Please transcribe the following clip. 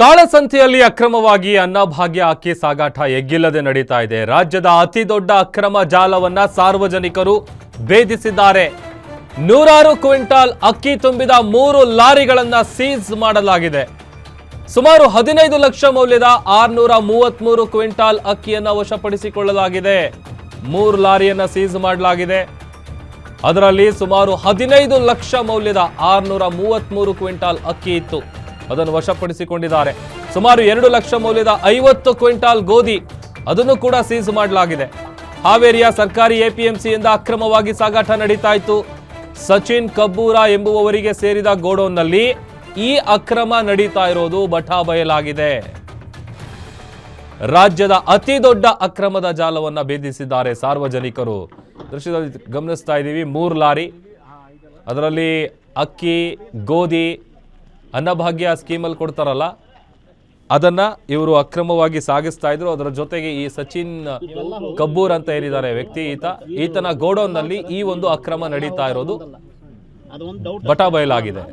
ಕಾಳಸಂತೆಯಲ್ಲಿ ಅಕ್ರಮವಾಗಿ ಅನ್ನಭಾಗ್ಯ ಅಕ್ಕಿ ಸಾಗಾಟ ಎಗ್ಗಿಲ್ಲದೆ ನಡೀತಾ ಇದೆ. ರಾಜ್ಯದ ಅತಿ ದೊಡ್ಡ ಅಕ್ರಮ ಜಾಲವನ್ನ ಸಾರ್ವಜನಿಕರು ಭೇದಿಸಿದ್ದಾರೆ. ನೂರಾರು ಕ್ವಿಂಟಾಲ್ ಅಕ್ಕಿ ತುಂಬಿದ 3 ಲಾರಿಗಳನ್ನ ಸೀಸ್ ಮಾಡಲಾಗಿದೆ. ಸುಮಾರು 15 ಲಕ್ಷ ಮೌಲ್ಯದ 633 ಕ್ವಿಂಟಾಲ್ ಅಕ್ಕಿಯನ್ನು ವಶಪಡಿಸಿಕೊಳ್ಳಲಾಗಿದೆ. 3 ಲಾರಿಯನ್ನ ಸೀಸ್ ಮಾಡಲಾಗಿದೆ. ಅದರಲ್ಲಿ ಸುಮಾರು 15 ಲಕ್ಷ ಮೌಲ್ಯದ 633 ಕ್ವಿಂಟಾಲ್ ಅಕ್ಕಿ ಇತ್ತು. ಅದನ್ನು ವಶಪಡಿಸಿಕೊಂಡಿದ್ದಾರೆ. ಸುಮಾರು 2 ಲಕ್ಷ ಮೌಲ್ಯದ 50 ಕ್ವಿಂಟಾಲ್ ಗೋಧಿ ಅದನ್ನು ಕೂಡ ಸೀಸ್ ಮಾಡಲಾಗಿದೆ. ಹಾವೇರಿಯ ಸರ್ಕಾರಿ ಎಪಿಎಂಸಿಯಿಂದ ಅಕ್ರಮವಾಗಿ ಸಾಗಾಟ ನಡೀತಾ ಇತ್ತು. ಸಚಿನ್ ಕಬ್ಬೂರ ಎಂಬುವವರಿಗೆ ಸೇರಿದ ಗೋಡೌನ್ನಲ್ಲಿ ಈ ಅಕ್ರಮ ನಡೀತಾ ಇರೋದು ಬಟಾ ಬಯಲಾಗಿದೆ. ರಾಜ್ಯದ ಅತಿ ದೊಡ್ಡ ಅಕ್ರಮದ ಜಾಲವನ್ನ ಭೇದಿಸಿದ್ದಾರೆ ಸಾರ್ವಜನಿಕರು. ದೃಶ್ಯದಲ್ಲಿ ಗಮನಿಸ್ತಾ ಇದ್ದೀವಿ. 3 ಲಾರಿ, ಅದರಲ್ಲಿ ಅಕ್ಕಿ, ಗೋಧಿ, ಅನ್ನಭಾಗ್ಯ ಸ್ಕೀಮಲ್ಲಿ ಕೊಡ್ತಾರಲ್ಲ ಅದನ್ನ ಇವರು ಅಕ್ರಮವಾಗಿ ಸಾಗಿಸ್ತಾ ಇದ್ರು. ಅದರ ಜೊತೆಗೆ ಈ ಸಚಿನ್ ಕಬ್ಬೂರ್ ಅಂತ ಏನಿದ್ದಾರೆ ವ್ಯಕ್ತಿ, ಈತನ ಗೋಡೌನ್ ನಲ್ಲಿ ಈ ಒಂದು ಅಕ್ರಮ ನಡೀತಾ ಇರೋದು ಬಟಾ ಬಯಲಾಗಿದೆ.